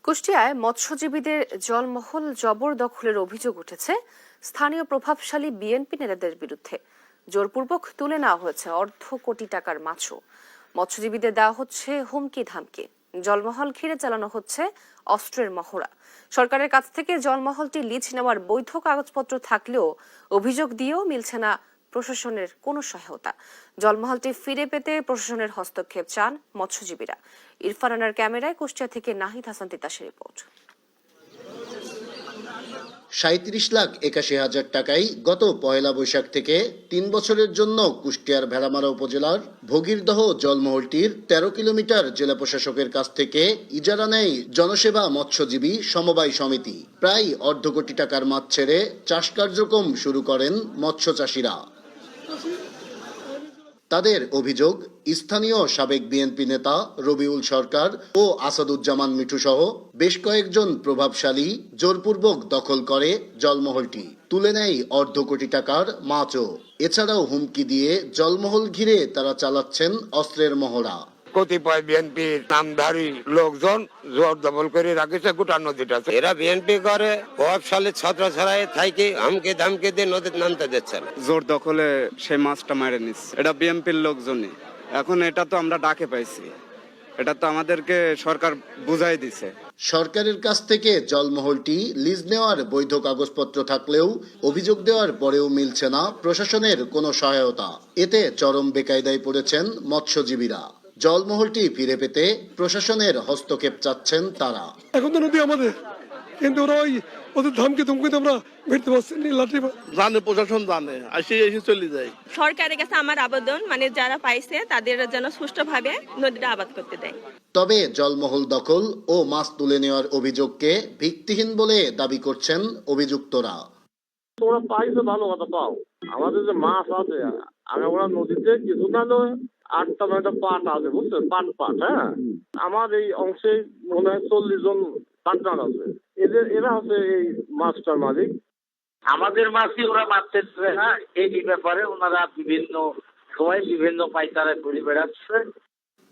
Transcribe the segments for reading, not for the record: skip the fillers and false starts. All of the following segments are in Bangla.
কুষ্টিয়ায় মৎস্যজীবীদের জলমহল জবরদখলের অভিযোগ উঠেছে স্থানীয় প্রভাবশালী বিএনপি নেতাদের বিরুদ্ধে। জোরপূর্বক তুলে নেওয়া হয়েছে অর্ধ কোটি টাকার মাছও। মৎস্যজীবীদের দেওয়া হচ্ছে হুমকি ধামকি। জলমহল ঘিরে চালানো হচ্ছে অস্ত্রের মহড়া। সরকারের কাছ থেকে জলমহলটি লিজ নেওয়ার বৈধ কাগজপত্র থাকলেও অভিযোগ দিয়েও মিলছে না প্রশাসনের কোনো সহায়তা। জলমহলটি ফিরে পেতে প্রশাসনের হস্তক্ষেপ চান মৎস্যজীবীরা। ইরফান রানার ক্যামেরায় কুষ্টিয়া থেকে নাহিদ হাসান তিতাসের রিপোর্ট। ৩৭,৮১,০০০ টাকায় গত পয়লা বৈশাখ থেকে ৩ বছরের জন্য কুষ্টিয়ার ভেড়ামারা উপজেলার ভগীরদহ জলমহলটির ১৩ কিলোমিটার জেলা প্রশাসকের কাছ থেকে ইজারা নেয় জনসেবা মৎস্যজীবী সমবায় সমিতি। প্রায় অর্ধ কোটি টাকার মাছ ছেড়ে চাষ কার্যক্রম শুরু করেন মৎস্য চাষিরা। তাদের অভিযোগ, স্থানীয় সাবেক বিএনপি নেতা রবিউল সরকার ও আসাদুজ্জামান মিঠু সহ বেশ কয়েকজন প্রভাবশালী জোরপূর্বক দখল করে জলমহলটি, তুলে নেয় অর্ধ কোটি টাকার মাছও। এছাড়াও হুমকি দিয়ে জলমহল ঘিরে তারা চালাচ্ছেন অস্ত্রের মহড়া। কতিপয় বিএনপির নামধারী লোকজন জোর দখল করে রাখেছে গোটা নদীটা। এরা বিএনপি করে প্রভাবশালী ছত্র ছড়ায় থাকি হামকে ধামকে দিয়ে নদীতে নামতে দিচ্ছে না। জোর দখলে সেই মাছটা মেরে নিচ্ছে। এটা বিএনপির লোকজনই। এখন এটা তো আমরা ডাকে পাইছি, এটা তো আমাদেরকে সরকার বুঝাই দিছে। সরকারের কাছ থেকে জলমহলটি লিজ নেওয়ার বৈধ কাগজপত্র থাকলেও অভিযোগ দেওয়ার পরেও মিলছে না প্রশাসনের কোনো সহায়তা। এতে চরম বেকায়দায় পড়েছেন মৎস্যজীবীরা। জলমহলটি ফিরে পেতে প্রশাসনের হস্তক্ষেপ চাচ্ছেন তারা। এখন তো নদী আমাদের, কিন্তু ওরা ওদের ধামকে ধমকে আমরা বেরতে পারছি না। লাঠি জানে, প্রশাসন জানে, আসে এসে চলে যায়। সরকারের কাছে আমার আবেদন, যারা পাইছে তাদের যেন সুষ্ঠুভাবে নদীটা আবাদ করতে দেয়। তবে জলমহল দখল ও মাছ তুলে নেওয়ার অভিযোগকে ভিত্তিহীন বলে দাবি করছেন অভিযুক্তরা। তোমরা পাইছো ভালো কথা, পাও আমাদের যে মাছ আছে ওরা নদীতে কিছু না 8টা 9টা পাট আছে, বুঝছো, পাট হ্যাঁ। আমার এই অংশে মনে হয় 40 জন পার্টনার আছে। এরা হচ্ছে এই মাছটার মালিক। আমাদের মাছই ওরা মারতে দেবে না, এই ব্যাপারে ওনারা বিভিন্ন সময় বিভিন্ন পাইকারে ঘুরে বেড়াচ্ছে।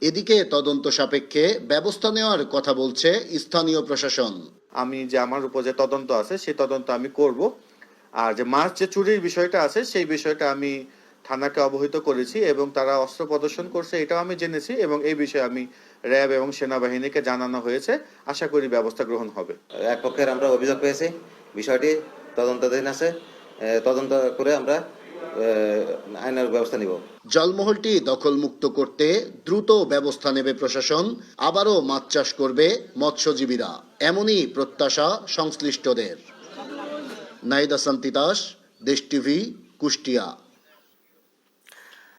এদিকে তদন্ত সাপেক্ষে ব্যবস্থা নেওয়ার কথা বলছে স্থানীয় প্রশাসন। আমি যে আমার উপর যে তদন্ত আছে সেই তদন্ত আমি করব, আর যে মাছ যে চুরির বিষয়টা আছে সেই বিষয়টা আমি থানাকে অবহিত করেছি এবং তারা অস্ত্র প্রদর্শন করছে এটাও আমি জেনেছি, এবং এই বিষয়ে আমি র্যাব এবং সেনাবাহিনীকে জানানো হয়েছে। আশা করি ব্যবস্থা গ্রহণ হবে। এক পক্ষের আমরা অভিযোগ পেয়েছি, বিষয়টি তদন্তাধীন আছে, তদন্ত করে আমরা আইনের ব্যবস্থা নিব। জলমহলটি দখলমুক্ত করতে দ্রুত ব্যবস্থা নেবে প্রশাসন। আবারও মাছ চাষ করবে মৎস্যজীবীরা, এমনই প্রত্যাশা সংশ্লিষ্টদের। নাহিদ হাসান তিতাস, দেশ টিভি, কুষ্টিয়া।